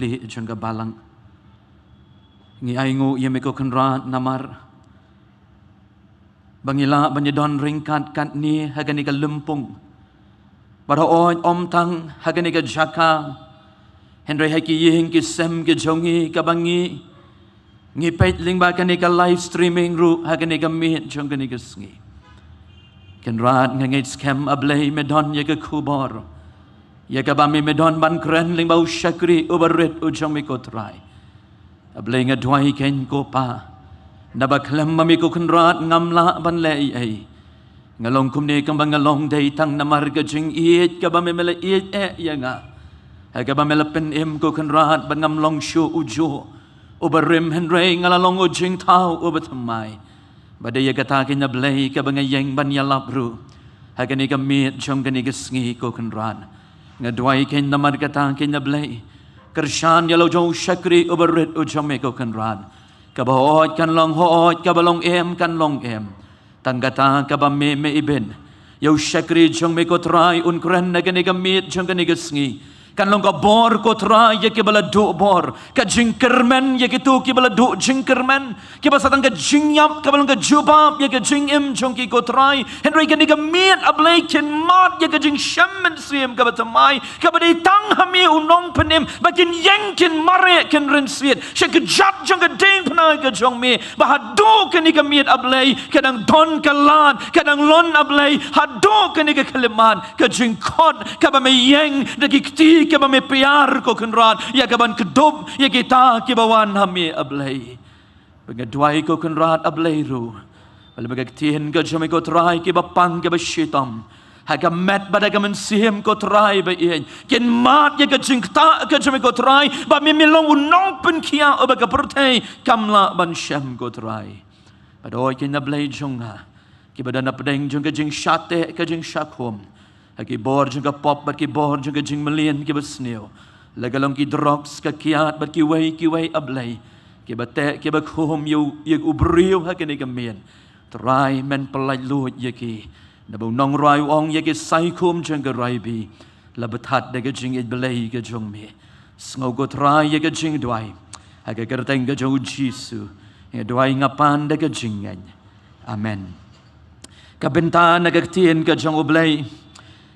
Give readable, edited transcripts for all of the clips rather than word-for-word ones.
pli jangga balang ngi aingu ye meko kenra namar bangila banyedon ringkat kat ni hagani ka lempung pada om tang hagani ka jaka Henry haki ying ki sem ki jongi ka bangi ngi pait ling ba kani ka live streaming ru hagani ka mit jongani ka sngi kenrat ngait scam ablei medon ye ka kubor ye ka ba mi medon ban kren ling ba ushakri ubaret ujong mi ko trai ablei ngadwai ken ko pa nabaklam mami ko kenrat ngamla ban lei ai ngalong kumne kang bangalong dei tang namar ka jing iet ka ba mi mele iet ya nga Haga ba melapen em ko kenrat bangam long shu ujo uberim henrei ngalalong ujing tau ubetamai badaya kata kenya Blei ka bangayeng ban yalabru haga ni kamit jong kani gesngi ko kenrat ngadwai ken namar kata kenya Blei kershan yalo jong shakri uberit ujong me ko kenrat ka baot kan long hoot ka balong em kan long em tanggata ka ba me iben yo shakri jong me ko trai un kren naga ni kamit jong kani gesngi kan long ka bor ko tra ye ke bala do bor ka jingkermen ye ke tu ke bala do jingkermen ke basatang ka jingyap ka balong ka jubab ye ke jingim jong ki ko trai henry ka ni ka miet ablei ken mat ye ka jing shammen siem ka batamai ka badai tang hami unong penim bakin yeng ken mare ken ren swiet she ka jat jong ka ding pna ka jong me bahado ka ni ka miet ablei kadang don ka lad kadang lon ablei hado ka ni ka kaliman ka jing khod ka ba me yeng de ki ke ba me piar ko kenrat ya ka ban kedub ya kita ke bawan hami ablei bagadwai ko kenrat ablei ru bal bagagtien ka jome ko trai ke ba pang ke ba shitam haga met badaga men sim ko trai ba ien ken mat ya ka jingta ka jome ko trai ba mi milong unong pen kia ba ka pertai kamla ban sham ko trai badoi ken ablei jonga ke badana pedeng jong ka jing shate ka jing shakhom Haki bor juga pop bat ki bor juga jing melian ki besneo lagalong ki drugs ka kiat bat ki wei ablei ki bate ki bakhom yu yek ubriu hakene kamien trai men pelai lut yeki nabu nong rai ong yeki sai kum jeng ka rai bi labathat de ka jing Blei ka jong me sngo go trai yek jing dwai haka kerteng ka jong jisu ye dwai ngapan de ka jing amen ka benta na ka ktien ka jong Blei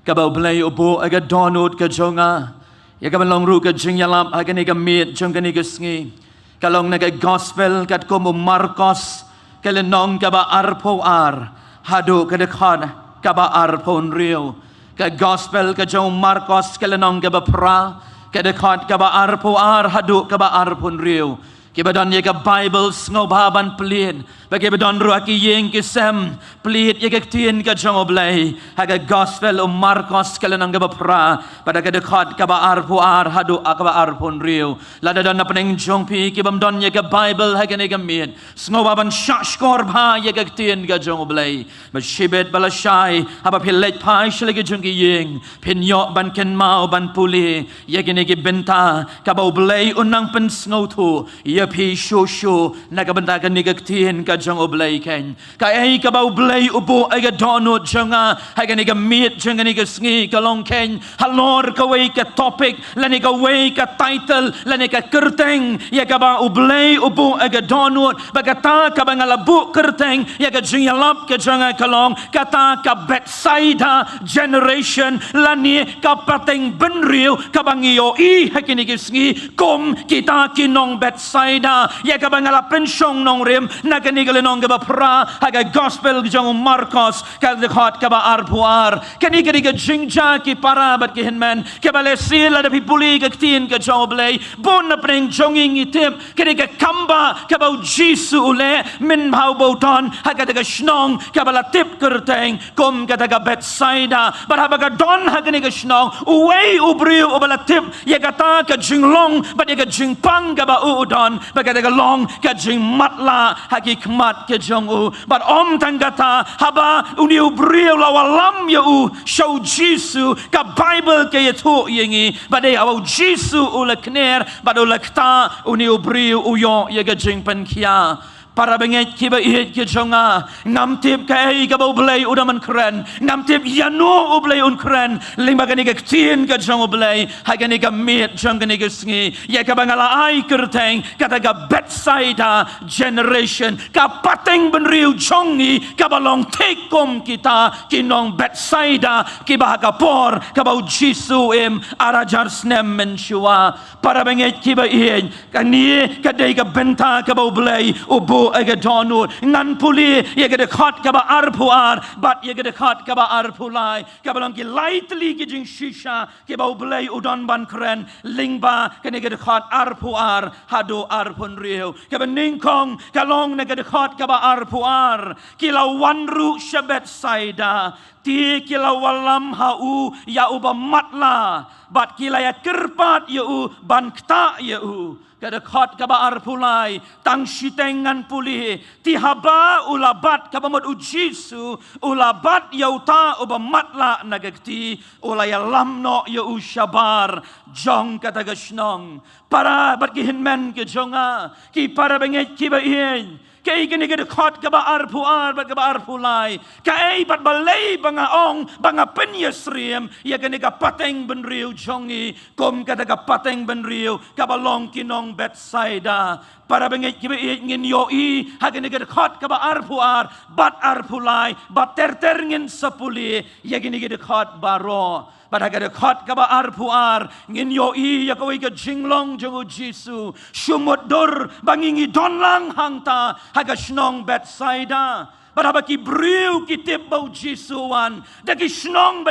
Kabau Blei ubo aga donut ka jonga ya ka long ru ka jing yalap aga ni ka mit jong ka ni ka sngi kalong na ka gospel kat ko Marcos kale nong ka ba arpo ar hadu ka de khad ka ba arpo real ka gospel ka jong Marcos kale nong ka ba pra ka de khad ka ba arpo ar hadu ka ba arpo real Kibadon ye ka Bible sngobaban plien. Bagibadon ruaki yeng kisem pliit ye ka ktien ka jong Blei. Haga gospel Marcos kalanang ka pra. Pada ka dekat ka ba arpu ar hadu ka ba arpon riu. Lada don na peneng jong pi kibam don ye ka Bible haga ne ka mien. Sngobaban shashkor ba ye ka ktien ka jong Blei. Mashibet balashai haba pilet pai shile ka jong ki yeng. Pinyo ban ken mau ban puli ye ka ne ki benta ka ba Blei unang pen sngotu. Pi shosho nagabanda ni ktien ka jong Blei ken ka ai ka ba Blei ubo ai ka donut jonga ai ka ni ka meet jonga ni ka sngi ka long ken halor ka wei ka topic la ni ka wei ka title la ni ka kerteng ya ka ba Blei ubo ai ka donut ba ka ta ka ba ngalabu kerteng ya ka jing yalap ka jonga ka long kata ka Betsaida generation la ni ka pateng bynriew ka bangio I hakini ki sngi kom kita kinong Betsaida ya ka bangala pensyong nong rim na kanigale nong ka ba pra haga gospel jong Marcos ka dekat ka ba arpuar kanigale ka jingja ki para bat ki hinman ka balesila da pipuli ka ktien ka jong Blei bon na preng jonging itim kaniga kamba ka ba jisu ule min bau boton haga daga shnong ka bala tip kerteng kom ka daga Betsaida baraba ka don haga ni ka shnong uwei ubriu ubala tip ya kata ka jinglong bat ya ka jingpang ka ba udon bagadaga long ka jing matla haki kmat ke jong u but om tanggata haba uni ubriu la walam ya u show jisu ka Bible ke yetu yengi badai awu jisu ula kner badula kta uni ubriu uyo ya ka jing pen kia para benget kiba ihit ke jonga ngam tip kai ka bau Blei udaman keren ngam tip yano Blei un keren lima gani ke ktien ke jong Blei ha gani ke mit jong gani ke sngi ya ka bangala ai kerteng kata ka Betsaida generation ka pateng bynriew jongi ka balong tekom kita kinong Betsaida kiba ka por ka bau Jisu arajar snem menshua para benget kiba ihit kani ka dei ka benta ka bau Blei ubu aga donut ngan puli ye ga dekat ka ba arpuar bat ye ga dekat ka ba arpulai ka balong ki lightly ki jing shisha ki bau Blei udon ban keren lingba ka ne ga dekat arpuar hado arpun riu ka beningkong ka long ne ga dekat ka ba arpuar ki la wanru shabet saida ti kila walam hau ya uba matla bat kila ya kerpat ya u ban kta ya u kada khot kaba arpulai tang shitengan puli ti haba ulabat kaba mod ujisu ulabat yauta uba matla nagakti ulaya lamno ya u shabar jong kata gashnong para bat ki hinmen ke jonga ki para benget ki ba in kay gini gini khot kaba arpuar bat kaba arpulai kay bat balay banga ong banga iasyriem ya gini ka pateng bynriew jongi kom kata ka pateng bynriew kabalong kinong Betsaida para bengit kiba ngin yoi ha gini gini khot kaba arpuar bat arpulai bat terter ngin sapuli ya gini gini khot baro pada kada khot kaba arpuar ngin yoi ya kawai ka jinglong jongu Jisu shumut dur bangingi donlang hangta haga shnong Betsaida pada baki brew kitip bau Jisuan daki shnong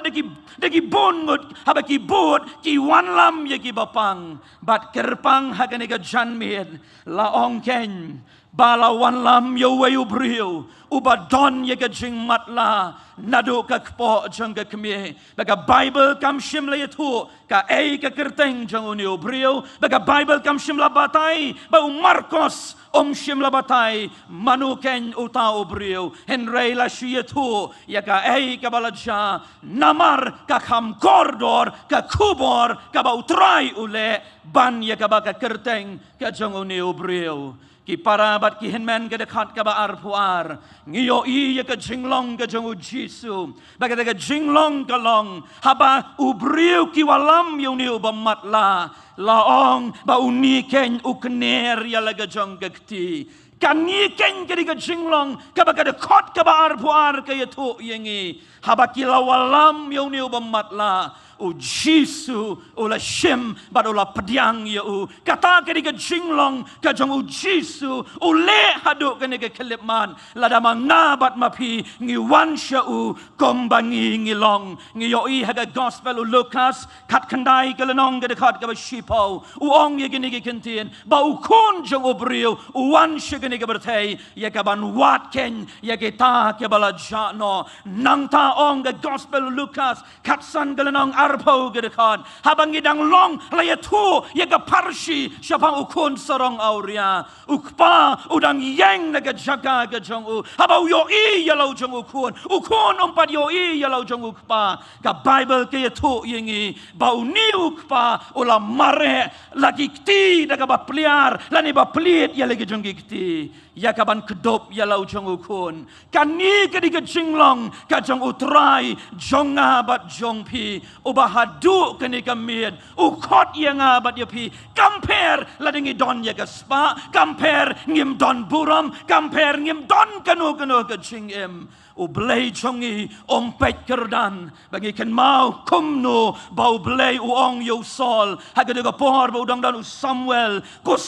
daki bongut habaki bot ki wanlam ya ki bapang bat kerpang haga nega janmid la ongken bala wanlam yo wayu brew uba don ye ka jing matla nado ka kpo jang ka kmi baga Bible kam shimla yatu ka ei ka kerteng jang uni brew baga Bible kam shimla batai ba Marcos shimla batai manuken uta brew henrei la shiyatu ya ka ei ka balaja namar ka kham kordor ka kubor ka ba utrai ule ban ya ka ba ka kerteng ka jang uni brew ki para bat ki henmen ke dekat ka ba arpuar ngiyo i ya ka jinglong ka jong Jisu baga ka jinglong ka long haba ubriu ki walam yuni ubamatla laong ba uniken ukner ya la ka jong gakti kaniken ke ka jinglong ka ba ka dekat ka ba arpuar ka yatu yengi haba ki lawalam yuni ubamatla o Jisu o la shim but o la padiang ya o kata ke diga jinglong ka jong o Jisu o le hado ke ne ke kelipman la da manga bat mapi ngi wansha o kombangi ngi long ngi yo I haga gospel o Lucas kat kandai ke lenong ke dekat ke shipo o ong ye ke ne ke kentien ba o kun jong o brio o wansha ke ne ke bertai ya ka ban wat ken ya ke ta ke bala jano nang ta ong ke gospel o Lucas kat san ke lenong arpo gedekan habang idang long laya tu ya ka parshi siapang ukun sarong auria ukpa udang yang naga jaga ke jong u habau yo I ya lau jong ukun umpat yo I ya lau jong ukpa ka Bible ke tu yengi bau ni ukpa ula mare lagi kti daga ba pliar lani ba plit ya lagi jong kti ya ka ban kedop ya lau jong ukun kani ke diga jinglong ka jong utrai jonga bat jong pi ubahadu kani kamid ukot yang abat yapi compare ladingi don ya gaspa compare ngim don buram compare ngim don kanu ke jingim Blei jongi pet kerdan bagi ken mau kumno bau Blei uong yo sol haga de por bau dang dan Samuel ko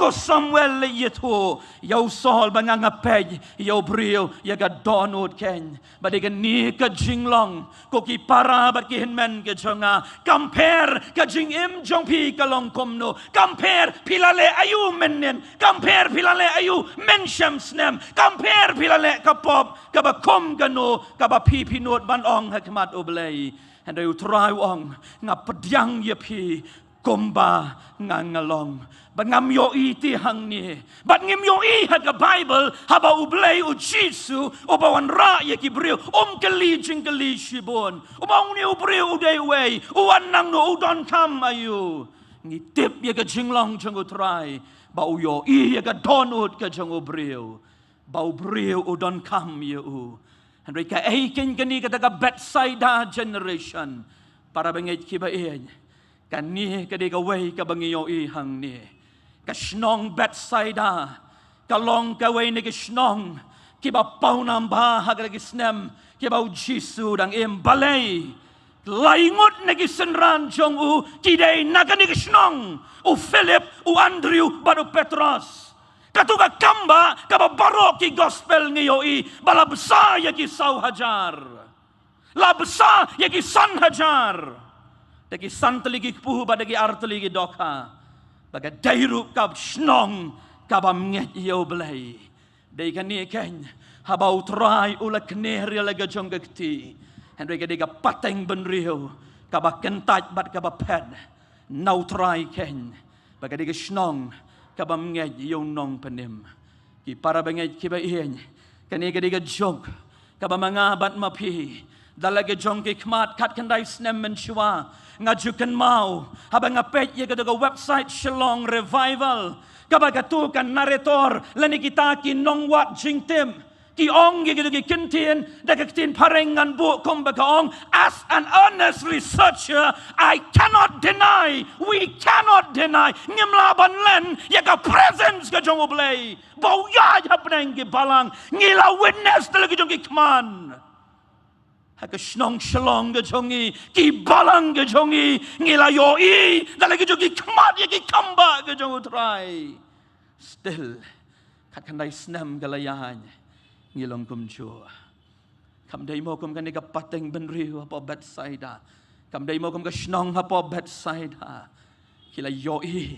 Samuel le yeto yo sol banganga pej yo brio ya ga donut ken badi ken ni ka jinglong ko ki para bat ki henmen ke jonga compare ka jingim jong pi kalong kumno compare pilale ayu menen compare pilale ayu men shamsnem compare pilale kapop ka kom gano kaba pipi not ban ong hakmat Blei and I try ong nga padyang yapi komba nga ngalong bangam yo iti hang ni bat ngim yo I haga Bible haba Blei u Jisu o bawan ra ya kibril kali jingkali shibon o bawan ni Blei u day way o anang no udon kam ayu ngitip ya ka jinglong jong utrai bau yo ya ka donut ka jong bryw bau bryw udon kam ya Henry ka aiken kani ka taga Betsaida generation para bangit kiba kani ka di ka way ka bangiyo hang ni ka snong Betsaida ka long ka way ni ka snong kiba paunam ba hagal snem kiba jisu dang Blei laingot na gisenran jong kidai nagani kisnong Philip Andrew baru Petros katuga kamba kababaro ki gospel ngiyoi balabsa ya ki saw hajar labsa ya ki san hajar dagi santligi puhu badagi artligi dokha baga dairu kab snong kabam nget yo Blei dai kani ken habau try ula kner laga jong gakti Henry kadiga pateng bynriew kaba kentaj bat kaba ped nau try ken bagadiga snong kaba mngej yung nong panim ki para bangej kiba kani kadiga jog kaba mangabat mapi dalaga jong ki kmat kat kandai snem menshwa ngajukan mau habang apet ya kadaga website Shalong Revival kaba katukan narrator lani kita ki nong wat jingtim ki ong gi ktien da ktien parengan bu kom bakaong as an honest researcher I cannot deny we cannot deny ngimlaban len ya ka presence ka jong Blei bau ya hapneng gi balang ngila witness dalagi jong ki kman ha ka snong shalong ga jongi ki balang ga jongi ngila yo dalagi jong ki kman ya ki kamba ga jong utrai still kat kandai snem galayan ngilong kumjua kamdai mo kum kaniga pateng bynriew hapo Betsaida kamdai mo kum ka snong hapo Betsaida kila yoi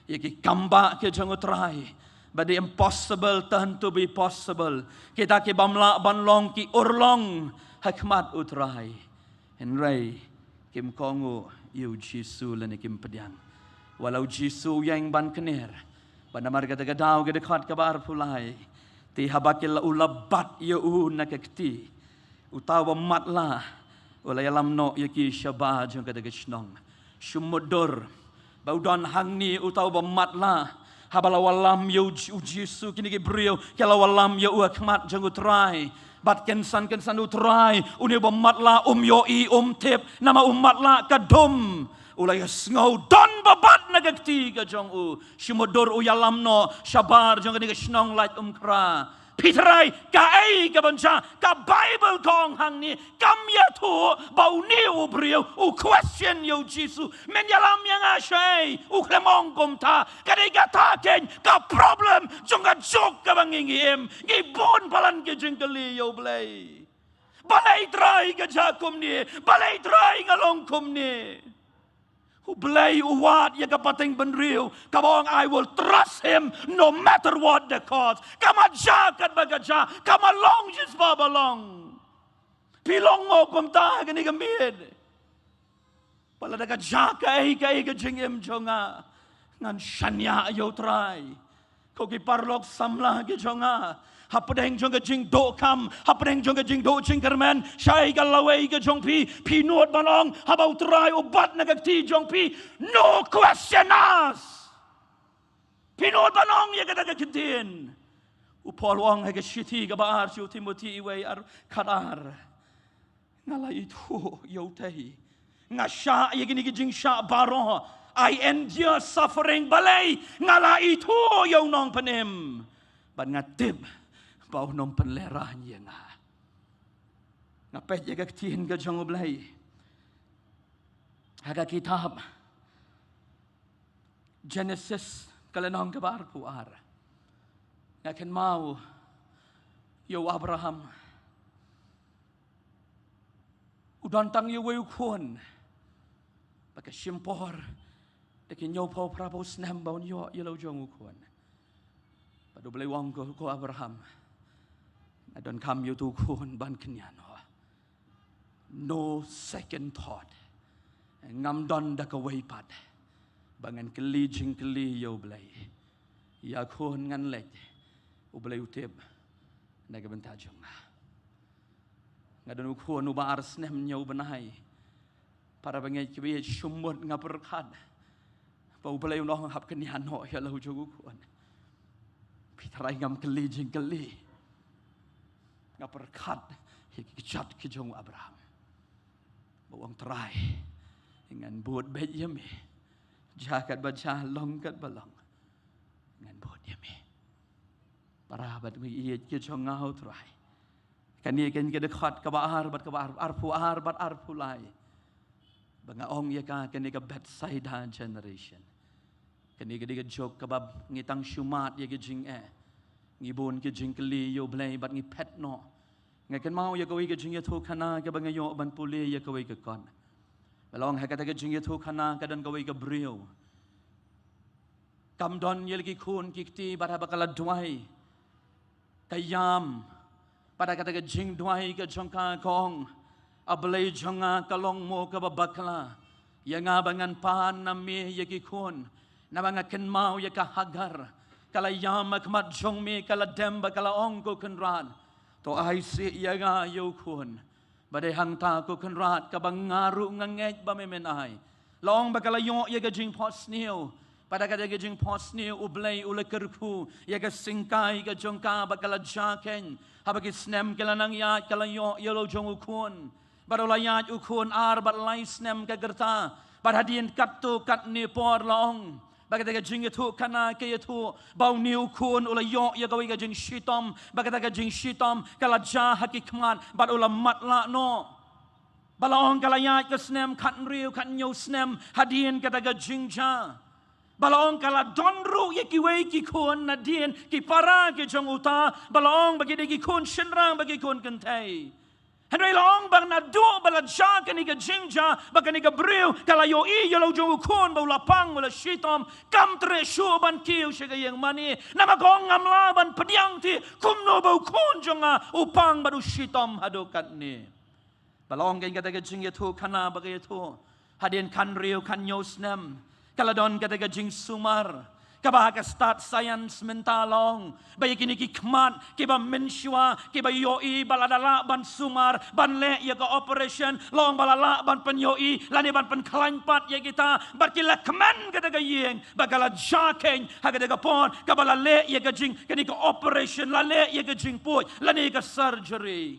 yaki kamba ke jong utrai but the impossible turn to be possible kita ki bamla banlong ki urlong hikmat utrai henry kim kongu yu jisu lani kim pediang walau jisu yang ban kenir bandamar kata gadau ke dekat kabar pulai ti habakil ulabat ya nakakti utawa matla wala yalam no yaki syaba jong kada gisnong syumudur baudon hangni utawa matla habala walam yu jisu kini bryw kala walam ya akmat jong utrai bat kensan utrai uni matla yo tip nama matla kadum ulay sngow don babat nagagti ka jong shimodor uyalam no shabar jong kani snong light kra Peterai ka ai ka bancha ka Bible kong hang ni kam ya tu bau ni bryw question yo jisu men yalam yang ashay klemong kom ta kani gata ken ka problem jong ka jok ka bangingim gi bon palan ke jengkeli yo Blei balai try ka jakum ni balai try ngalong kum ni Blei uwat ya kapateng bynriew kabong I will trust him no matter what the cost kama jakat bagaja kama long jis babalong pilong mo kumta gani gamid pala daga jaka ka jingim jonga ngan shanya yo try ko ki parlok samla ki jonga hapdeng jong jing do kam hapdeng jong jing do jing kermen shai galawai ga jong pi nuot banong habau try ubat nagati jong pi no question us pi nuot banong ya kada ktien upol wong ha ga shiti ga baar chu Timothy way ar kadar ngalai itu yo tai ngasha ya gini jing sha baro I endure suffering Blei ngalai itu yo nong panim ban ngatib bau nom penlerahnya ngapet jaga ktien ga jong Blei haga kitab Genesis kalenong kabar puar ngaken mau yo Abraham udon tang yo weu kun baka simpor dekin yo po prapo snam bau yo yelo jong kun padu Blei wong ko Abraham adon kam yu tu kun ban kenyan no second thought ngam don da ka wei pat bangan keli jing keli yo Blei ya kun ngan lek Blei utib naga bentajong ngadon kun uba arsnem nyau benai para bangai kibi shumut ngaperkad bau Blei ulah hab kenian ho ya lahu jogu kuan pitrai ngam keli jing keli ngaperkat hikijat ki jong Abraham bawang terai dengan buat bet yami jakat baca long kat balang dengan buat yami para bat mi iet ki jong ngau terai kan ni kan kedekat ke bahar bat arfu bat arfu lai banga ong ya ka kan ni ke Betsaida generation kan ni ke jok kebab ngitang shumat ya ke jing ngibon ke jing keli yo Blei bat ngi pet no ngai kan mau ya kawai ke jing ya thu khana ke banga yo ban puli ya kawai ke kon balong ha kata ke jing ya thu khana ka dan kawai ke bynriew kam don ye lagi khun ki ti bat bakala duai kayam pada kata ke jing duai ke jongka kong Blei jonga kalong mo ka babakla ya nga bangan pan nami ya ki khun na banga ken mau ya ka hagar kala yam akmat jong me kala dem bakala ong ko kenran to ai si ya nga yo khun badai hang ta ko kenrat ka bangaru ngangej ba memen ai long bakala yo ya ka jing pos new pada kata ke jing pos new u Blei ule kerku ya ka singkai ka jongka bakala jaken habaki snem kala nang ya kala yo lo jong u khun barolayat ukun bat lai snem ka gerta bar hadien kattu kat ni por long bagata ka jing tu kana ke tu bau ni ukun ula yo ya gawi ka jing shitom bagata ka jing shitom kala ja hakikmat bat ula mat la no balong kala yat ka snem kat riu kat nyu snem hadien kata ka jing ja balong kala donru ye ki wei ki kun na dien ki para ki jong uta balong bagi de ki kun shinrang bagi kun kentai Henry long bang na do bala ja kani ka jingja bakani ka bynriew kala yo I yo lo jo kun ba la pang la shitom kam tre shu ban kiu she ga yang mani nama gong ngam la ban pediang ti kum no ba kun jonga upang ba du shitom hado kat ni balong kan kata ka jing tu kana ba ka tu hadien kan riu kan yosnem kala don kata ka jing sumar kabah ka start science mentalong bayi kini ki kmat ki ba menshua ki ba yoi baladala ban sumar ban le ya ka operation long balala ban pen yoi lani ban pen klanpat ya kita bakila kman ka daga yeng bakala jakeng ha ka daga pon ka bala le ya ka jing kini ka operation la le ya ka jing put lani ka surgery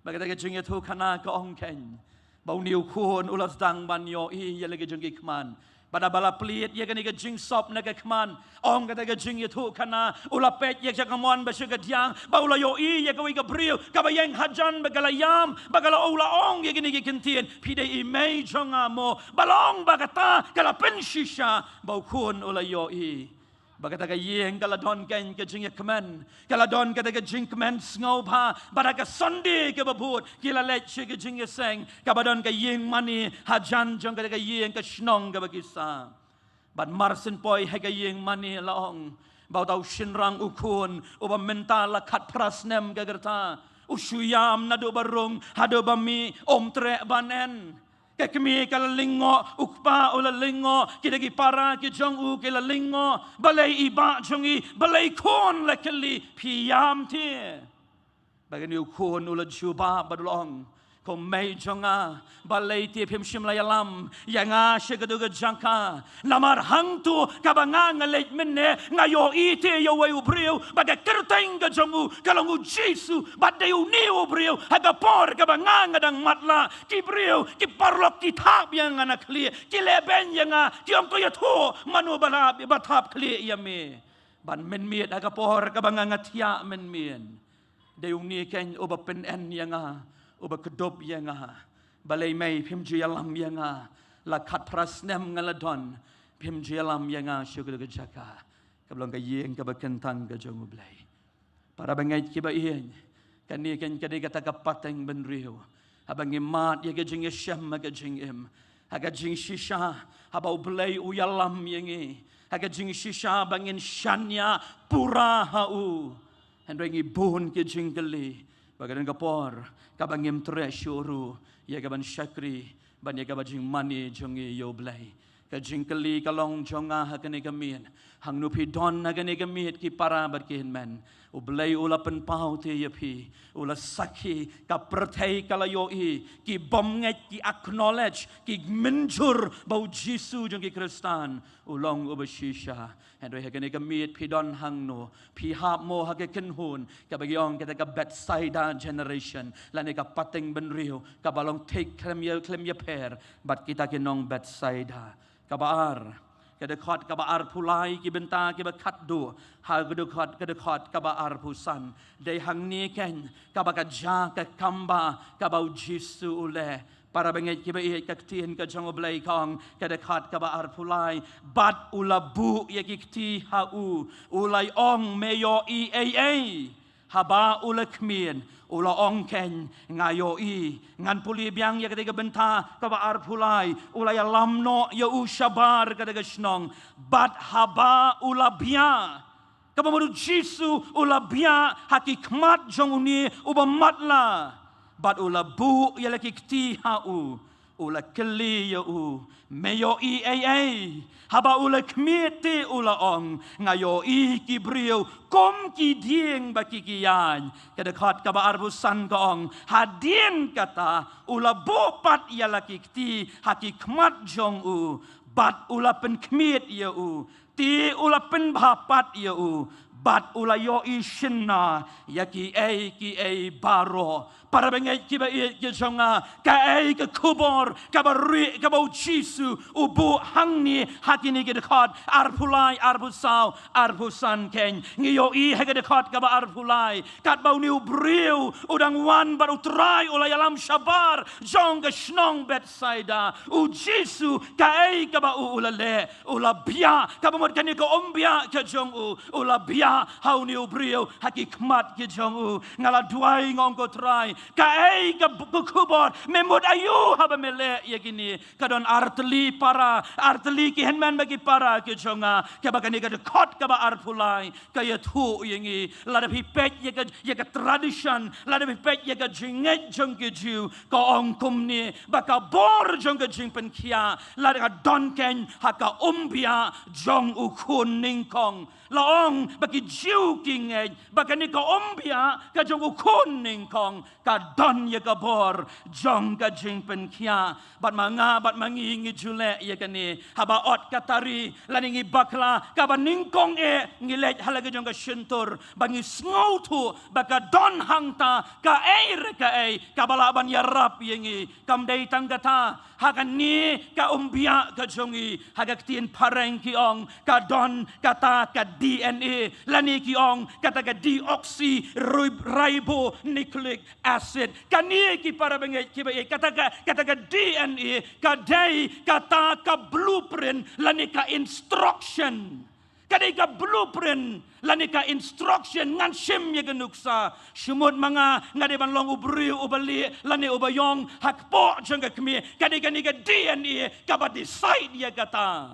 bakada ka jing ya thu kana ka ongken bau niu khun ulas dang ban yoi ya le ka jing ki kman pada bala pelit ya kani ka jing sop na ka kman ong kata ka jing ya thu kana ula pet ya ka mon ba ka diang ba ula yo I ya ka wi ka bynriew ka ba yang hajan ba kala yam ba kala ula ong ya kani ka ktien pide I mei jonga mo balong ba kata kala pen shisha ba khun ula yo I ba kata ka yeng kala don ken ka jing ya kman kala don kata ka jing kman ngau ba ba ka sonde ka ba but kila let ka jing ya seng ka ba don ka yeng mani hajan jong kata ka yeng ka shnong ka ba kisa ban marsen poi ha ka yeng mani long ba tau shinrang ukun uba mynta la khat prasnem ka gerta usuyam na do barung hado bami om tre banen kami kala lingo ukpa ula lingo kita ki para ki jong u kala lingo balai iba jongi balai kon lekali piam ti bagani ukon ula juba badulong ko mei jonga balai ti pim shim la yalam yanga shegadu ga jangka namar hangtu kabanga ngalej menne ngayo ite yo wei bynriew baga kerteng ga jongu kalongu jisu badai uni bynriew haga por kabanga ngadang matla ki bynriew ki parlok ki thap yang anak kli ki leben yanga ki om ko yatho manu bala bathap kli yame ban men miet haga por kabanga ngatia men mien deung ni ken oba pen en yanga uba kedop yanga balai mai pim jialam yanga la khat prasnem ngaladon pim jialam yanga syukur ke jaka kablong ka yeng ka bakentang ka jong Blei para bangai ki ba ien kan ni kan kadi kata ka pateng bynriew abang imat ya ka jing syam ka jing em aga jing shisha habau Blei u yalam yengi aga jing shisha bangin shanya pura hau henrengi bun ke jing kali bagadan kapor kabangim tre syuru ya gaban syakri ban ya gabajing mani jongi yo Blei Kajingkali kalong jonga hakane kamian. Hang nupi don hakane kamiat ki para berkihin men. Blei ula penpau te yapi. Ula sakhi ka perthai kalayoi. Ki bomnget ki acknowledge. Ki menjur bau Jisu jong ki Kristan. Ulong ubashisha. Hendoi hakane kamiat pi don hang no. Pi hap mo hake kenhun. Ka bagyong kita ka Betsaida generation. Lani ka pateng bynriew. Ka balong take klem ya per. Bat kita ki nong Betsaida. Kabaar. Kedekot kabaar pulai ki benta ki bakat do ha kedekot kabaar pusan dei hang ni ken kabakaja ka kamba kabau Jisu ule para bengai ki ba ktien ka jong Blei kong kedekot kabaar pulai bat ulabu ye ki kti ha ulai ong meyo haba ulakmien ula ongken ngayoi ngan puli biang ya ketiga benta kabaar pulai ula ya lamno ya ushabar ketiga snong bat haba ula bia kabamudu Jisu ula bia hakikmat jong uni ubamatla bat ula bu ya laki kti hau ula keli ya meyo haba ula kmiti ula ong ngayo ki brio kom ki dieng baki kiyan kedekot kabaar busan kaong hadien kata ula bopat ya laki kti hakikmat jong bat ula pen kmit ya ti ula pen bapat ya bat ula yo shinna ya ki baro para bengai ki ba ki jonga ka ka kubor ka bari ka bau Jisu ubu hangni hakini ki dekat arpulai arbusau arbusan ken ngiyo ha dekat ka ba arpulai kat bau ni ubriu udang wan baru trai ula yalam shabar jong ka snong Betsaida Jisu ka ba ula le ula bia ka ba kan ko ombia ka jong ula bia hau ni ubriu hakikmat ki jong ngala duai ngong ko trai ka kubor memod ayu haba mele yakini kadon artli ki henman bagi para ki jonga ka bakani ka kot ka ba arpulai ka yathu yingi lada pipet ya ka tradition lada pipet ya ka jinget jong ki ju ka ongkum ni baka bor jong ka jingpen kia lada ka donken haka umbia jong ukun ningkong laong bagi jiu kingej bakani ka umbia ka jong ukun ningkong ka don ya ka bor jong ka jingpen kia bat mangingi jule ya kani haba ot katari laningi bakla ka baningkong ngilet halaga jong ka syentur bangi snautu baka don hangta ka ka balaban yarap yengi kamdei tanggata hakan ni ka umbia ka jongi haga ktien pareng kiong ka don kata ka DNA lani kiong kata ka deoxyribonucleic acid kani ki para bengai ki kata ka DNA kadai kata ka blueprint lani ka instruction kadai ka blueprint lani ka instruction ngan sim ya genuksa shumut mga ngade ban long ubri ubali lani ubayong hakpo jang ka kmi kadai ka DNA ka ba decide ya kata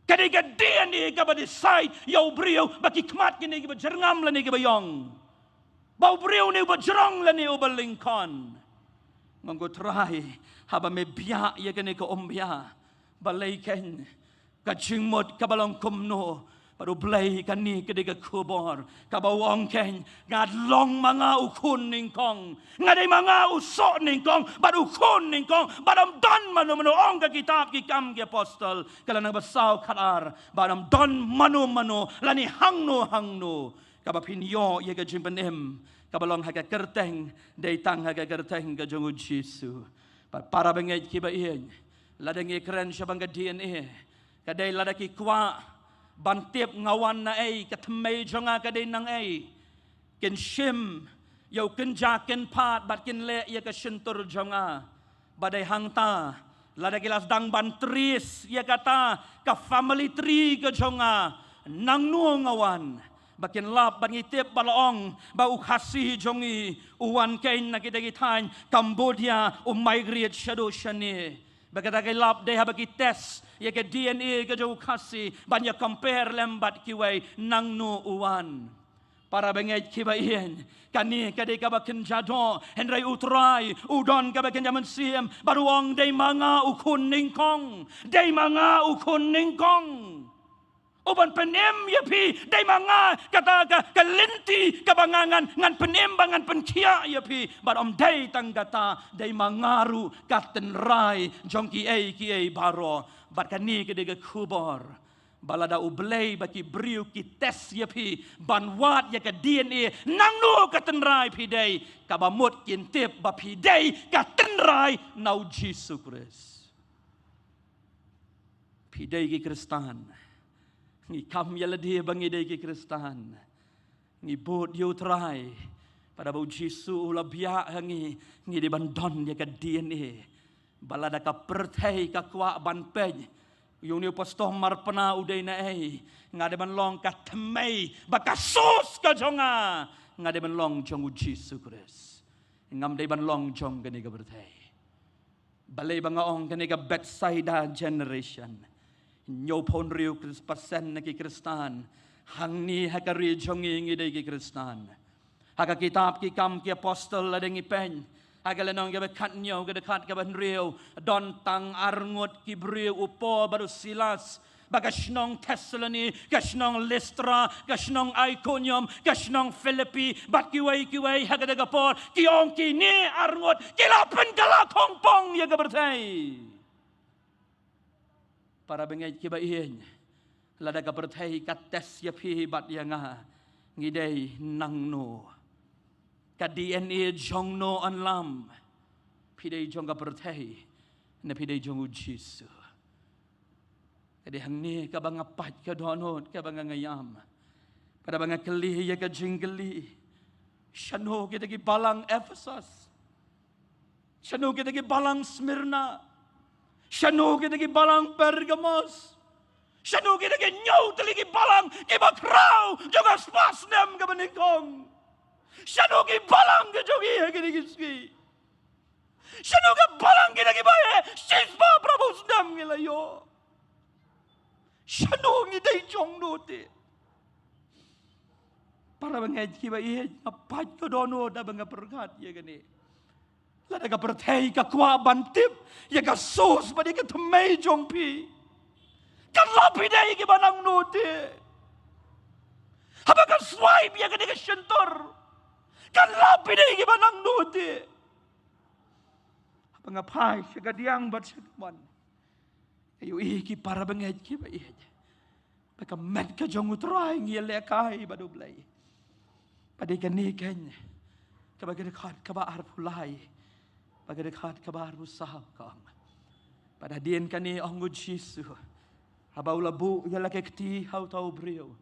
kadai ka DNA ka ba decide ya ubrio baki kmat kini ba jerngam lani ka bayong bau brio ni ba jerong lani ubalingkon nggo try haba me bia ya kini ka ombia balai ken ka jingmot ka balong kumno baru Blei kani kedega kubor kabawong ken ngadlong mga ukun ningkong ngadai mga usok ningkong baru ukun ningkong badam don manu ong ka kitab ki kam ki apostol kala nang basaw kalar badam don manu lani hangno kabapinyo ye ka jimpenem kabalong haga kerteng deitang haga kerteng ka jongu Jisu para bengai ki ba ien ladang keren syabang ka DNA kadai ladaki kwa bantip ngawan na katmei jonga kadai nang ken shim yau ken jaken pat bat ken le ya ka syentur jonga badai hangta ladaki lasdang bantris ya kata ka family tree ka jonga nang nu ngawan bakin lap bangitip balaong bau kasih jongi uwan kain na kita gitan Cambodia migrate shadow shani bagata kay lap de habaki test ya ke DNA ke jauh kasih banyak compare lembat kiwai nang nu uwan para bengai kiba ien kani kadai kaba kenjado henry utrai udon kaba kenjaman siem baruang dei manga ukun ningkong dei manga ukun ningkong uban penem ya pi dei manga kata kalinti kabangangan ngan penem bangan penkia ya pi barom dei tanggata dei mangaru katen rai jongki ki baro bat kani kadai kubor balada Blei baki beriu ki tes ya pi banwat ya ka DNA nangno ka tenrai pi dei ka bamut kin tip ba pi dei ka tenrai nau Jesus Christ pi dei ki Kristan ngi kam ya ledi bangi dei ki Kristan ngi bot yu trai pada bau Jesus ulabia ngi di bandon ya ka DNA balada ka perthai ka kwa ban pej yung niyo pastor marpana uday na nga de man long ka temay baka sus ka jonga nga de man long jong u Jesus Christ ngam de man long jong gani ka bertay balay banga ong gani ka Betsaida generation nyo pon riu persen na ki Kristan hang ni hakari jongi ngi de ki Kristan haka kitab ki kam ki apostol la dengi pen agalanong gabe katnyo gade kat gaban riu don tang arngot ki briu upo baru silas bagasnong Thessaloni gasnong Listra gasnong Iconium gasnong Philippi bat kiwai hagada gapor kiong kini arngot kilapen kala kongpong ya gabertai para bengai kibain lada gabertai kates ya pi bat ya nga ngidei nangno ka DNA jong no anlam pidei jong ka perthai na pidei jong ujisu kadi hangni ka banga pat ka donot ka banga ngayam pada banga keli ya ka jinggeli shano kita ki balang Ephesus shano kita ki balang Smyrna shano kita ki balang Pergamos shano kita ki nyau teli ki balang ki bakrau juga spasnem ka beningkong Shano ki balang ke jogi hai kini kiski. Shano ka balang kina ki bae. Shispa Prabhu sdam gilayo. Shano ngi dei jong note. Para bangai ki bae ngapat ko dono da banga perkat ya kini. Lada ka perthai ka kwa bantip ya ka sos badi ka thmei jong pi. Kan lapi dei ki banang note. Haba ka swipe ya kini ka shentor. Kan lapi dei ki banang nuti. Apa ngapai segadiang bat segman. Ayo ki para bengej ki ba iya. Baka met ka jong utrai ngi lekai badu Blei. Pada kan ni kan. Ka ba dekat ka ba ar pulai. Baka dekat ka ba ar usah kang. Pada dien kan ni ong Jesu. Haba ulabu ya la kekti hau tau brio.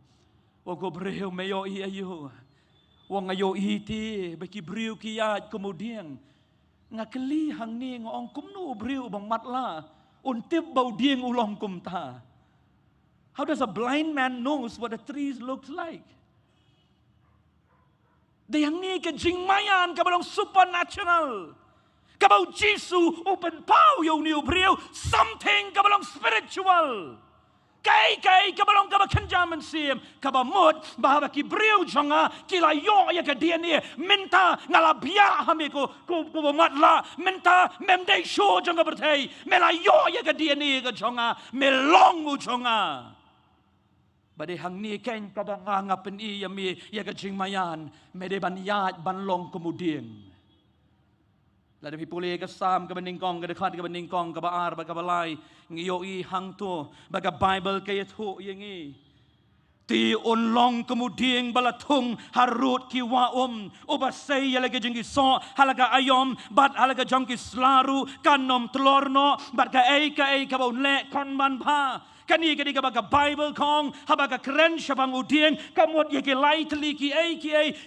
O go brio meyo ayo. Wong ayo iti baki briu kiat kemudian ngakeli hang ni ngong kumnu briu bang matla untip bau dieng ulong kumta. How does a blind man knows what a tree looks like? They hang ni ke jingmayan ka balong supernatural. Ka bau Jesu open pau yo niu briu something ka balong spiritual. Kai kabalong kaba kenjaman sim kaba mud bahaba ki briu jonga kila yo ya ka DNA mynta ngalabia hami ko matla mynta memdei show jonga berthai mela yo ya ka DNA ka jonga melong u jonga bade hang ni ken kaba nga pen i yami ya ka jingmayan mede ban yat ban long kemudian lada pipuli ka sam ka beningkong ka dekat ka beningkong ka baar ba ka balai ngiyo i hang to baga Bible ka yathu yengi ti onlong kemudian balatung harut ki waum obasay yalaga jengki so halaga ayom bat halaga jengki slaru kanom telorno bat ka ka baun le konman pa kani kadi ka baga Bible kong habaga kren syabang udien kamot ye ki lai teli ki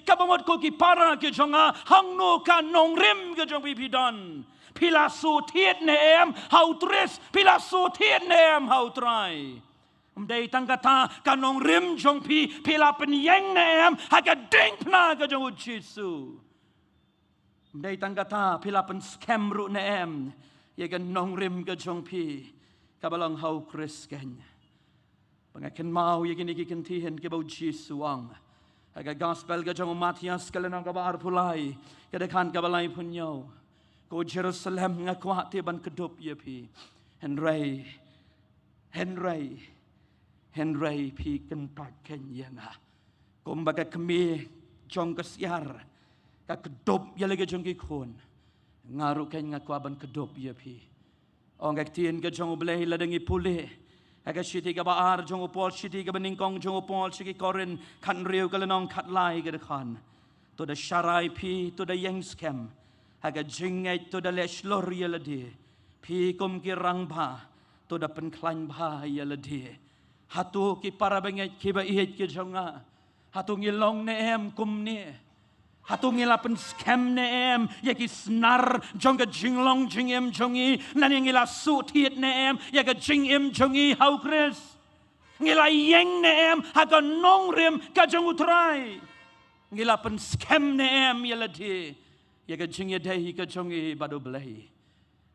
kabamot ko ki para ki jonga hangno ka nong rim ke jong pipidon pilasu tiet ne em how tres pilasu tiet ne em how try Mdei tanggata kanong rim jong pi pila penyeng ne em haga ding pna ke jong Jesu Mdei tanggata pila pen scam ru ne em ye kan nong rim ke jong pi kabalang hau Chris kenya. Pengaken mau ye kini kentihen ke bau Jesu ang. Haga gospel ka jong Matias kalenang ka baar pulai. Kadekan ka balai punyo. Ko Jerusalem nga kuati ban kedup ye pi. Henry pi kentak kenya nga. Kumbaga kami jong kasiar. Ka kedup ye lagi jong kikun. Ngaru kenya kuaban kedup ye pi. Ong ktien ka jong Blei ladangi pulih. Aga shiti ka baar jong upol shiti ka beningkong jong upol shiki korin kan riu kalenong kat lai ka dekan. To da sharai pi to da yang skem. Aga jingai to da leshlor ya ladi. Pi kum ki rang ba to da penklan ba ya ladi. Hatu ki para bengai ki ba ihet ki jonga. Hatu ngilong ne em kum ni. Hatu ngilapen skem ne em yaki snar jonga jinglong jingem jongi nani ngila sutit ne em yaka jingem jongi hau kris ngila yeng ne em haka nong rem ka jong utrai ngilapen skem ne em yaladi yaka jingye dei ka jongi badu Blei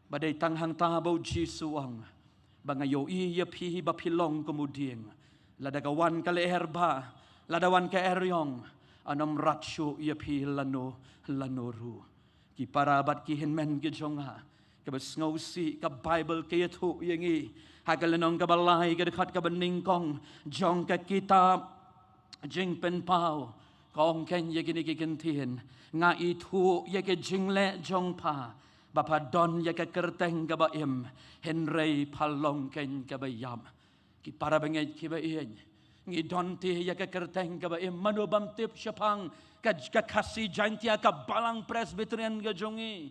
badai tang hang ta bau ji suang bangayo i ya pi ba pilong kemudian ladagawan kale herba ladawan ka eryong anam ratsyo ia pi lanoru ki parabat ki hinmen ki jonga ka besngausi ka Bible ke yatu yangi hagalenong ka balai ka dekat ka beningkong jong ka kitab jing pen pau kong ken ye gini ki kentien nga itu ye ke jingle jong pa bapa don ye ka kerteng ka baim Henry palong ken ka bayam ki parabangai ki ba ien ngi donti ya ka kerteng ka ba manubam tip syapang ka kasih jantia ka balang presbyterian ga jongi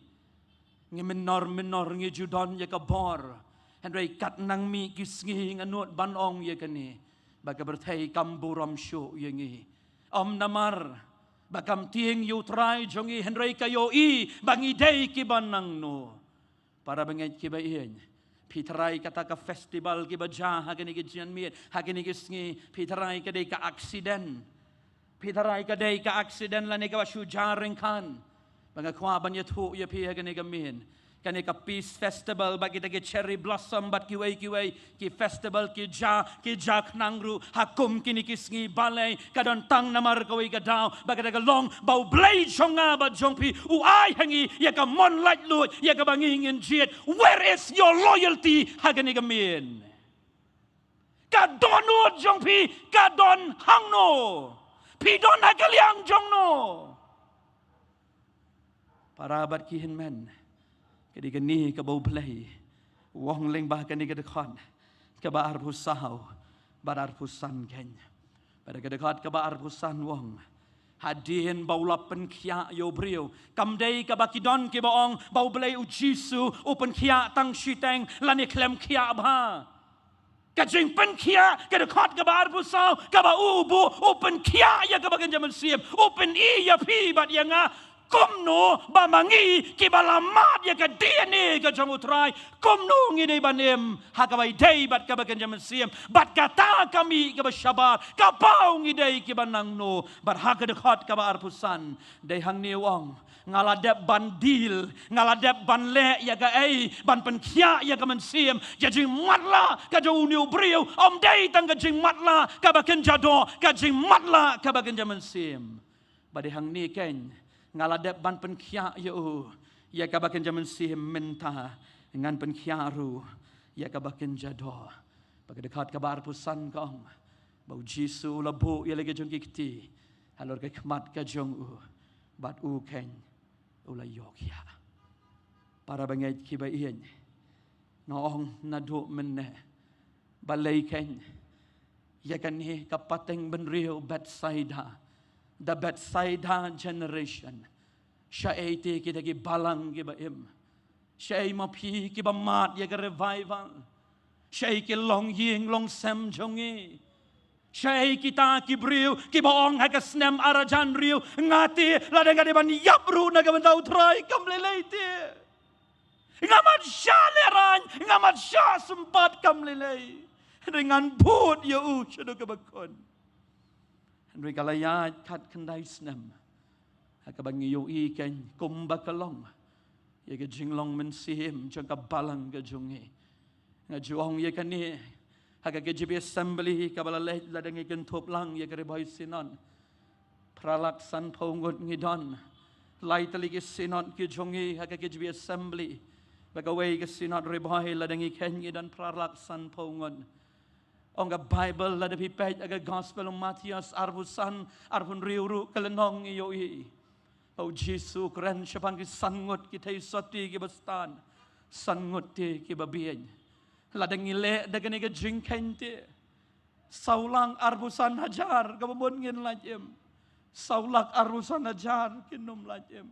ngi menor ngi judon ya ka bor Henry kat nang mi kisngi nganut banong ya kani baga berthai kamburam syu yangi om namar bakam tieng yu trai jongi Henry kayo i bangi dei ki banang no para bangai ki ba ien Pitarai kata ka festival ki baja hagani ki jian miet hagani ki sngi pitarai ka dei ka aksiden pitarai ka dei ka aksiden la ne ka shu jaring kan banga kwa ban yatu ya pi hagani ka min kani ka peace festival bagi ta ki cherry blossom bat ki wei ki festival ki ja knangru hakum kini ki sngi balai kadon tang namar ka wei ka daw bagi ta ka long bau Blei jonga ba jongpi u ai hangi ya ka mon light lu ya ka bangingin jiet where is your loyalty hagani ka min ka donut jongpi ka don hangno pi don hagaliang jongno parabat ki hinmen kadi gani ka bau Blei wong leng bah kani ka dekat ka baar pusau barar pusan ken pada ka dekat ka baar pusan wong hadin bau lapen kia yo brio kamdei ka bakidon ki baong bau Blei u Jisu open kia tang shiteng lani klem kia ba ka jing pen kia ka dekat ka baar pusau ka ba ubu open kia ya ka bagan jaman siam open i ya pi bat yanga kumno bamangi ki balamat ya ka DNA ka jong utrai kumno ngi banem hakabai dei bat ka bagan jaman siam bat kata kami ka basyabat ka pau ngi dei ki banang no bat haka dekat ka bar pusan dei hang ni wong ngaladep bandil ngaladep banle ya ka ban penkia ya ka mensiam ya jing matla ka jong uniu brio om dei tang ka jing matla ka bagan jado ka jing matla ka bagan jaman siam bat hang ni ken ngaladep ban penkia ya ka bakan jaman si mynta ngan penkia ru ya ka bakan jado bagi dekat ka bar pusan kong bau Jisu labu ya lagi jong kiti halor ka kemat ka jong bat u ken ula yok ya para bangai ki ba ien noong nadu menne balai ken ya kan ni ka pateng bynriew Betsaida the Betsaida generation syai te kita ki balang ki baim syai mapi ki bamat ya ka revival syai ki long ying long sem jongi syai kita ki briu ki baong ha ka snem arajan riu ngati la dengan ban yapru na ka bandau trai kam lelete ngamat syaleran ngamat sya sempat kam lelei dengan put ya syadu ka bakon Henry kalayat kat kendai senam. Haka bangi yo ikan kumba kalong. Ya ke jinglong mensim jangka balang ke jungi. Nga juong ya kani. Haka ke jibi assembly kabala leh ladang ikan top lang ya ke ribai sinon. pralak san pongot ngidon lai tali ke sinod ke jongi ha ke jbi assembly bagaway ke sinod riboy la dangi ken ngidan pralak san pongon onga Bible la de pipet aga gospel of Matthias arbusan arbun riuru kelenong yoi o Jesu kren syapang ki sangut ki thai soti ki bastan sangut ti ki babien la dangi le dagani ke jingken ti saulang arbusan hajar kabon ngin lajem saulak arbusan hajar kinum lajem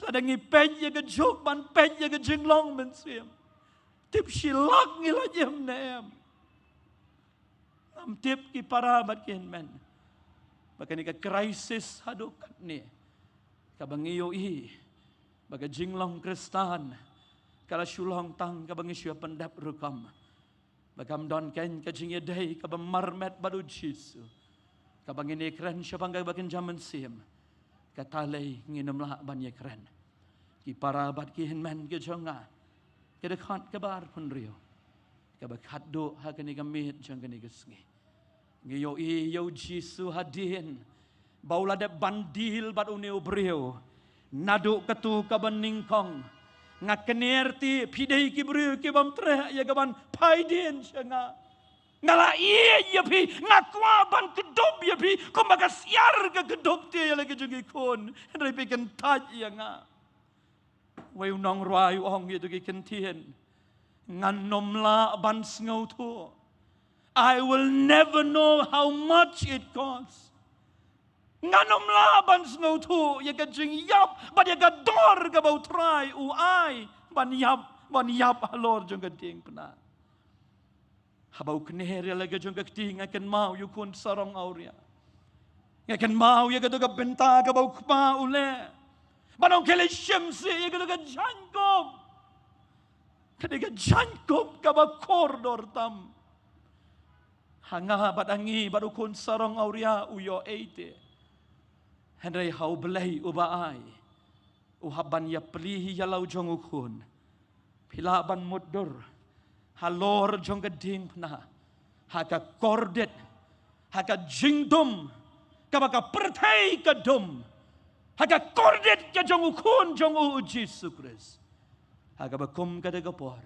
la dangi pen ye ke jok ban pen ye ke jinglong men sim tip silak ngi lajem nem tip ki para bat ken men bakani ka krisis haduk ni kabangiyo i baga jinglong kristan kala shulong tang kabangi syua pendap rukam bagam don ken ka jingye dai ka marmet badu jisu kabangi ni kren syapang bakin jaman sim katalei nginam la ban ye kren ki para bat ki men ke jonga ke dekat ke bar pun rio ka bakat do ha kani ka mit jong kani ka sngi ngiyo i yo jisu hadin baula de bandil bat uneu breu nadu ketu ka beningkong ngakenerti pidei ki breu ki bam tre ya gaban paiden changa ngala ye pi ngakwa ban kedop ye pi ko bagas yar ka kedop te ya lagi jugi kon ndai pi kan taj ya nga weu nong rai ong ye tu ki kentien ngan nomla ban sngo tu I will never know how much it costs. Nganom laban snow tu, ya ka jing yap, but ya ka dor ka bau try ai, ban yap halor jong ka ting pena. Habau kner ya lagi jong ka ting akan mau yu kun sarong auria. Ya kan mau ya ka tu ka benta ka bau kpa ule. Banong kele shemsi ya ka tu ka jankop. Ka jankop ka ba koridor tam. Hanga badangi badukun sarong auria uyo eite Henry hau Blei uba ai uhaban ya plihi ya lau jong ukun pilaban mudur halor jong geding pna haka kordet haka jingdum kabaka pertai kadum haka kordet ka jong ukun jong u Jesu Kristus haka bakum kada gapor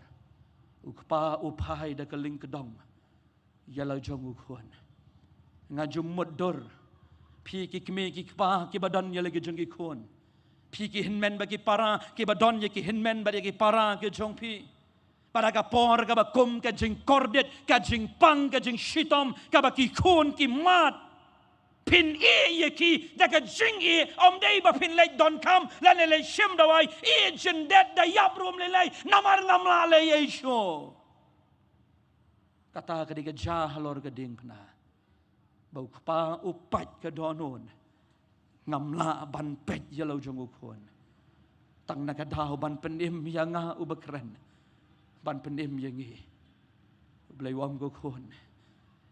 ukpa upai da keling kedong yalau jong ukun ngajum mudur pi ki kme ki kpa ki badan ya lagi jong ikun pi ki hinmen bagi para ki badan ya ki hinmen bagi para ki jong pi para ka por ka bakum ka jing kordet ka jing pang ka jing shitom ka baki kun ki mat pin ye ki da ka jing om dei ba pin lek don kam la le shim dawai jen det da yap rum le namar namla le yesho kata kadiga jahalor gading pena bau kpa upat ke donon ngamla ban pet yalau jong ukun tang nakadau ban penim yanga ubakren ban penim yangi Blei wam gokun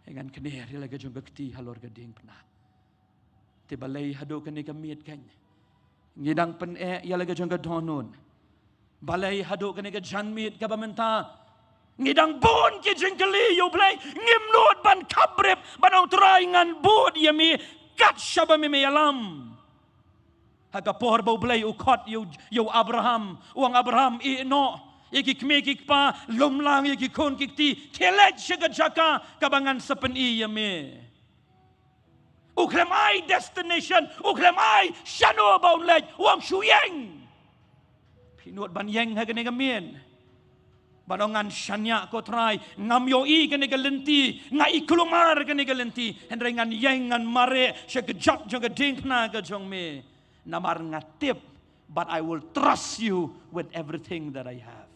engan kner yalega jong gakti halor gading pena tibalei hado kani kamiet kan ngidang pen yalega jong gadonon balai hado kani ka janmit ka bamenta ngidang bon ki jingkeli yo Blei ngimnot ban kabrep banong try ngan bod yami kat shaba mi alam haga por bo Blei ukot yo Abraham uang Abraham no yaki kme kikpa lumlang yaki kon kikti telet shaga jaka kabangan sepen yami uklemai destination uklemai shano baun lej uang shuyeng pinot ban yeng haga negamien Badongan syanya ko try ngam yo I kene galenti ngai kulumar kene galenti hendrai ngan yang ngan mare syagejap jong geding na ka jong me namar ngatip but I will trust you with everything that I have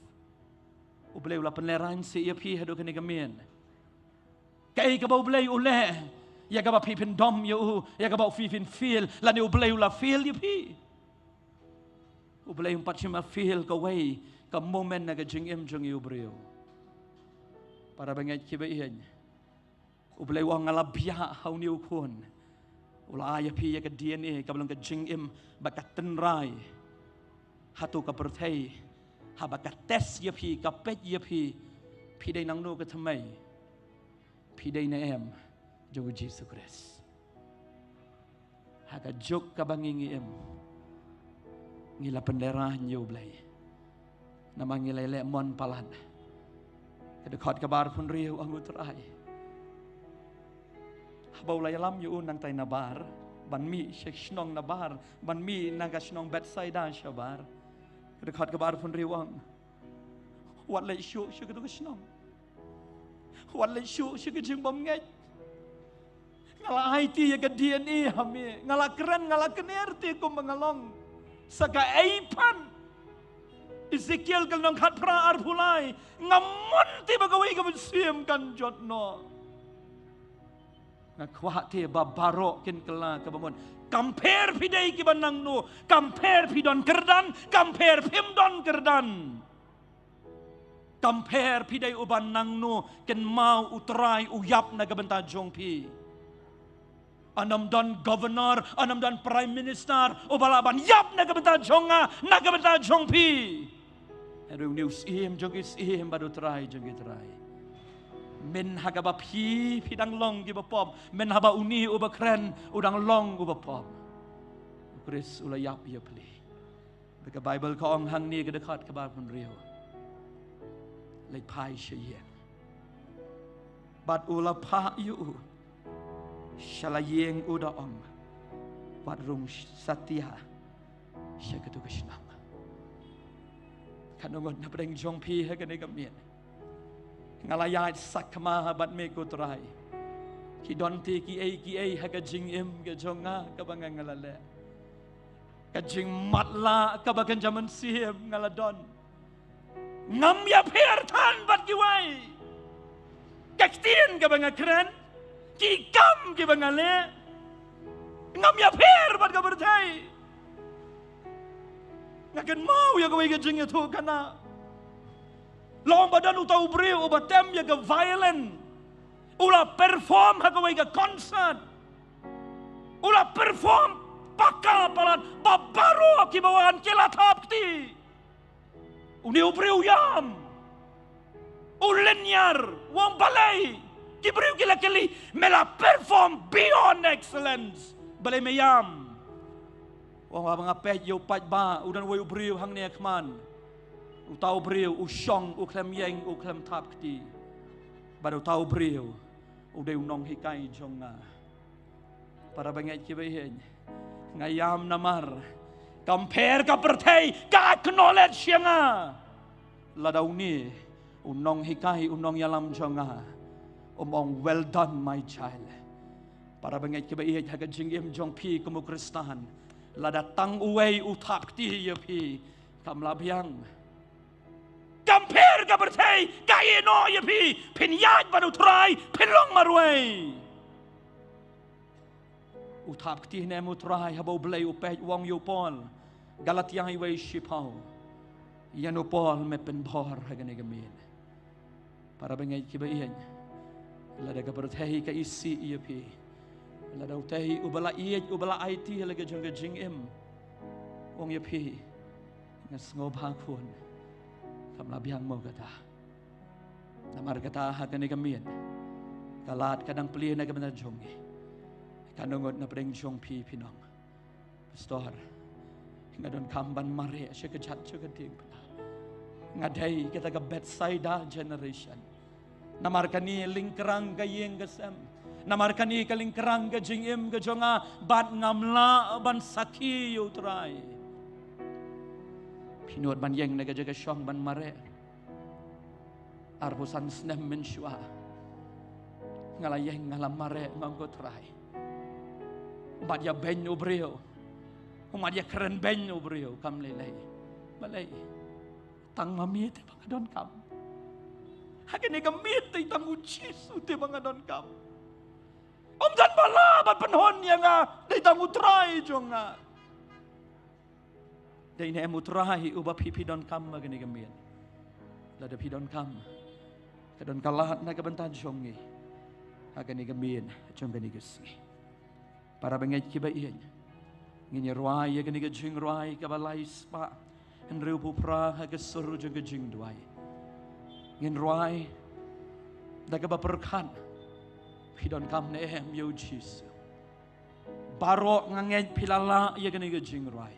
ublei ula penleran si ya pi hado kene gamen kai ka bau blei ule ya ka ba pi pin dom yo ya ka ba fi pin feel la ni ublei ula feel ya pi ublei umpat chima feel ka way ka moment na ka jingim jong yubreo para bangai kiba iyan ublei wang alabya hau ni ukun ula aya pi ya ka DNA ka belum ka jingim bakat tenrai hatu ka perthai ha bakat tes ya pi ka pet ya pi dai nang no ka thamai pi dai na em jong Jesu Christ Haga juk kabangingi ngila penderah nyu Blei. Nama ngila le mon palan. Kedekot kabar pun riu angut rai. Habau lai lam yu nang tai nabar. Ban mi shek shnong nabar. Ban mi naga shnong Betsaida shabar. Kedekot kabar pun riu ang. Wat lai syu kedu shnong. Wat lai syu kejing bom ngej. Ngala IT ya ke DNA hami. Ngala keren ngala kener ti ko mengalong. Saka aipan. Ezekiel kal nong khat pra arpulai. Ngamon ti bagawai ka bensiam kan jotno. Ngakwah ti babaro kin kala ka bamon. Compare pidai ki banang no. Compare pidon kerdan. Compare pimdon kerdan. Compare pidai uban nang no. Ken mau utrai uyap na gabenta jong pi. Anam dan governor, anam dan prime minister, obalaban yap nagabenta jonga, nagabenta jongpi. Eru news jong baru try jong try. Men hagaba pidang long giba pop, men haba uni uba kren, udang long uba pop. Chris ula yap ya pli. Beka Bible ko ong hang ni kedekat kabar pun rio. Lay pai sheye. Bat ula pa yu. Shalayeng uda om Wadrung satya Syakatu keshnam Kanungot na pedeng jong pi Hagane gamien Ngalayat sakma Bat me kutrai Ki donti ki ay Haga jing im Ga jonga Kabangang ngalale Ka jing matla Kabagan jaman sihim Ngaladon Ngam ya pertan Bat giwai Ka ktien Kabanga keren Kikam ki bangale ngam ya per bat ka bertai ngaken mau ya gawai ka jing tu kana long badan utau breu ubatem ya ka violent ula perform ha gawai ka concert ula perform pakal palan babaro ki bawan kilatap ti uni ubreu yam ulenyar wong balai Kibriu kila kili mela perform beyond excellence. Balai mayam. Wong mga pet yo pat ba udan way ubriu hang ne kman. Utau briu usyong uklem yeng uklem tap kti. Baru tau briu uday nong hikai jonga. Para banget kibahin. Ngayam namar. Compare ka pertay ka acknowledge nga. Ladaw ni unong hikai unong yalam jonga. Omong well done my child. Para banget kibai haga jingim jong pi kumu kristahan. Lada tang uway utap ti ya pi. Kam labyang. Compare ka bertay kaino ya pi. Pinyad baru try pinlong marway. Utap ti ne mu try habau Blei upeh wong yu pol. Galatia highway shipau. Yan upol me penbor haga negamin. Para banget kibai Lada ka bertahi ka isi iya pi. Lada utahi ubala iya ubala IT laga jong jing im. Wong iya pi. Ngas ngob hakun. Kam labiang mo kata. Namar kata hagan ni gamin. Kalat kadang peli na gamin jong. Kanungot na pedeng jong pi pinong. Pastor. Ngadon kamban mare asya kejat juga ting. Ngadai kita ka Betsaida generation. Namarkani lingkerang gayeng gasem. Namarkani kalingkerang gajingim gajonga bat ngamla ban saki utrai. Pinot ban yeng naga jaga syong ban mare. Arbusan snem mensyua. Ngalayeng ngalam mare nganggo trai. Bat ya ben ubreo. Umat ya keren ben ubreo kam lelai. Balai. Tang mami te pangadon kam. Hakin ni gamit ay tangu Jesu ti mga don kam. Dan bala bat panhon niya nga day tangu try jong nga. Day na emu try uba pipidon kam magani gamit. Lada pidon kam. Kadon kalat na kabantad jong ni. Hakin ni gamit jong gani gasi. Para bangay kibain. Ngini ruay gani gajing ruay kabalay spa. Henry upupra hagasuru jong gajing duay. Ngin ruay daga baperkan pidon kam ne em yo Jesus barok ngangen pilala ya gani ke jing rai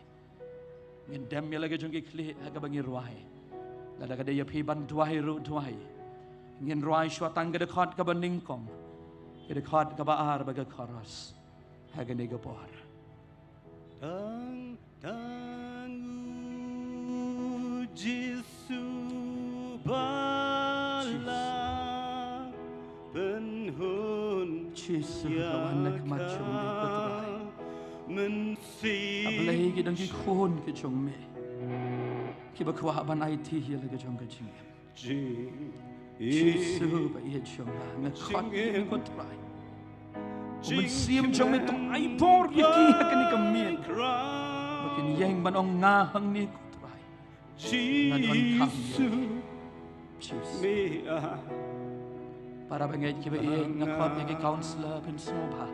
ngin dem ya lagi jong ke kli ha bangi rai lada ka de ya pi ban duai ru duai ngin rai shwa tang ke khot ka baning kong ke khot ka ba ar ba ka kharas ha gani ke por tang tang Jisu bala penhun Jisu lawan nak macam ni betul mensi Blei ki dang ki khon ki chong me ki ba khwa ban ai thi hi la ka chong ka ching Jisu ba ye chong na khot ki ko trai mình xiêm trong mình tông ai bor ki ki ha ka ni ka mien ba kin yang ban ong nga hang ni ko trai Jisu me para bangai ki ba ye nga khot ki counselor pen small ba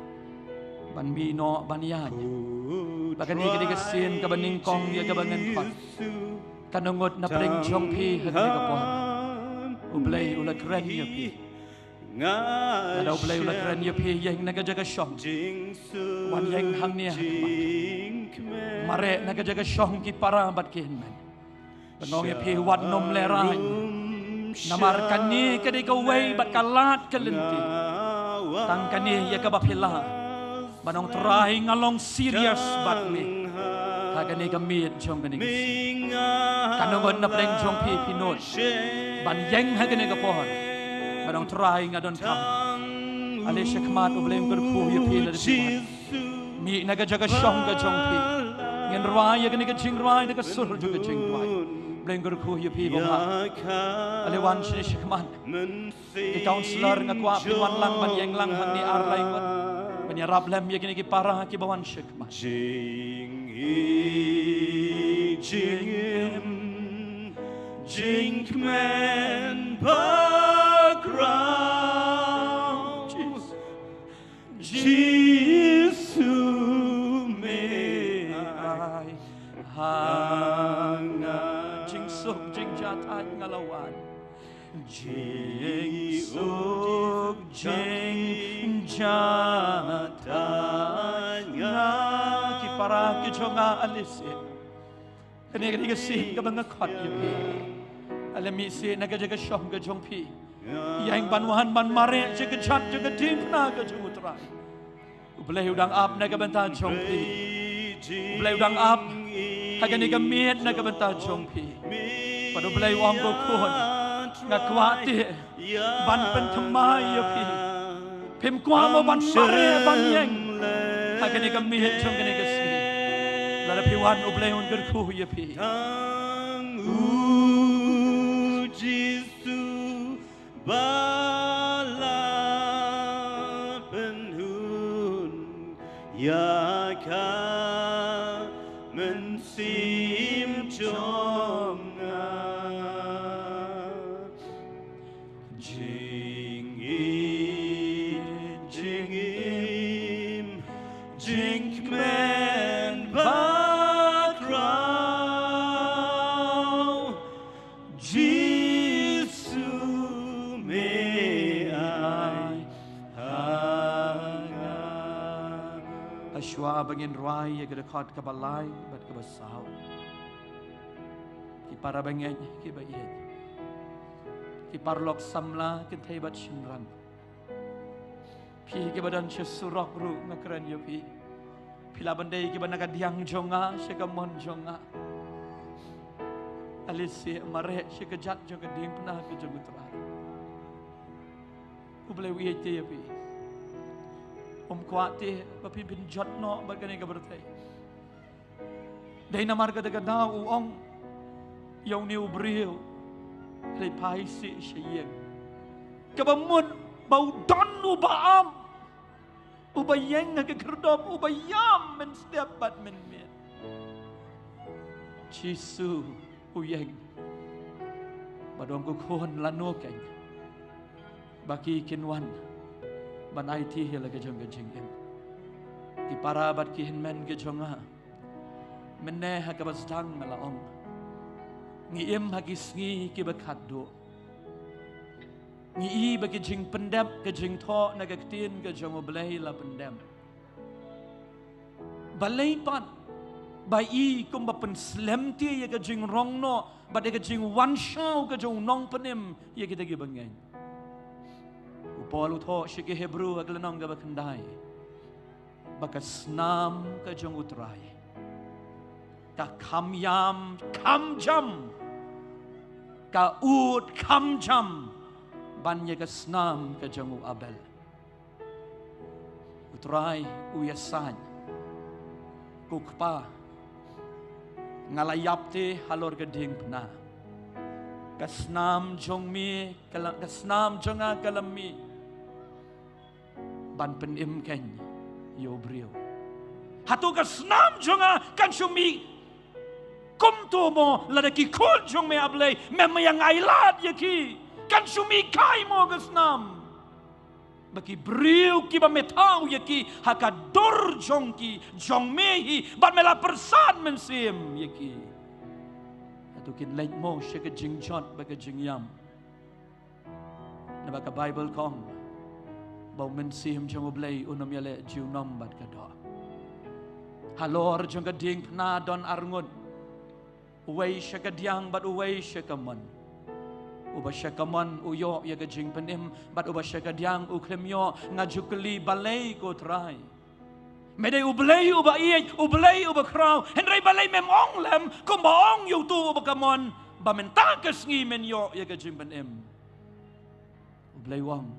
ban mi no ban yan bakan ni ka sin ka baning kong ya ka bangan khot kanongot na preng chong pi ha ka ka pon Blei ula kren ya pi ada Blei ula kren ya pi yang na ka jaga shong wan yang hang ni mare na ka jaga shong ki para bat ki men banong ya pi wat nom le rai namar kan ni ka de ka wei bat ka lat ka lenti tang kan ni ya ka ba pila banong try ngalong serious bat ni hagan ni kami jong kan ni kanongon na pleng jong pi pinot ban yang hagan ni ka pohon banong try ngadon kam ale shekmat ublem ker khu ye pi la di mi na ga jaga shong ga jong pi ngin rwai ya kan ni ka jing rwai na ka sur ju ka jing rwai bleng ker khu ye pi bo ma ale wan shi shekmat ki counselor ngakwa pinwan lang ban yang lang hang ni ar lai ngot menyerap lem ya kini ki para ki bawan shekma Jinkman background Jisu me ai hanga jing sok jing jatai ngalawan Jisu jing jatanya ki para ki chonga alise kani kani si ka banga khot ye pi alami se na ga jaga shom ga jong pi yang banwahan ban mare jaga chat jaga tim na ga jong utrai Blei udang ap na ga banta jong pi Blei udang ap hagani ga miet na ga banta jong pi padu Blei wang go khon ngakwa ti ban pen thamai ye pi Pim kwa mo ban mare ban yang hagani ka mi chong kani ka si la pi wan ublei un ger khu ye pi Jisu bala penhun ya ka mensim chonga Jinkman background Jisu me ai hanga ashwa bangin rwai ye ga khot ka balai bat ka basau ki para bangin ki ba ye ki parlok samla kin thai bat shinran pi ki badan che surok ru ngakran yo pi pila bandai ki banaka diang jonga shekamon jonga alisi mare shekajat jonga ding pna ki jogutra uble wi te yo pi kwate ba pi bin jot no ba kani ka bertai dai namar ka daga na u ong yong ni ubriu le pai si sheyeng ka ba mun bau don u baam ubayeng ke kerdom ubayam men setiap bat men men Jisu uyeng badong ko kon lano keng baki kinwan banai ti hela ke jong jing em ki para bat ki hin men ke jonga menne ha ka bastang mala ong ngi em ha ki sngi ki bakat do ngi i bagi jing pendam ke jing tho na ke ktien ke jong Blei la pendam Blei pan bai kum ba pen slem ti ye ka jing rong no ba de ka jing wan shau ka jong nong panim ye kita gi bangai Paul utho shike Hebrew aglanong ga bakandai bakasnam ka jong utrai ka kamyam kamjam ka ut kamjam banye ka snam ka jong abel utrai uyasan kukpa ngalayapte halor gading pna kasnam jong mi kasnam jonga kalami ban penim ken yo brio hatu kasnam jonga kan shumi kum to mo ladaki kun jong me ablei memayang ailat yaki kan shumi kai mo kasnam baki brio ki ba metau yaki hakador jong ki jong mehi ban mela persan mensim yaki hatu kin leit mo shika jing chot baka jing yam na baka bible kong bau mensim jong Blei unam yale jiu nom bat kado halor jong gading na don arngun uwei shika diang bat uwei shika mon uba syakaman uyo ya gajing penim bat uba syakadiang uklemyo ngajukli balai ko trai medai ublei uba iej ublei uba krau henry balai memong lem kumbong yu tu uba kamon ba mentakas ngi men yo ya gajing penim ublei wang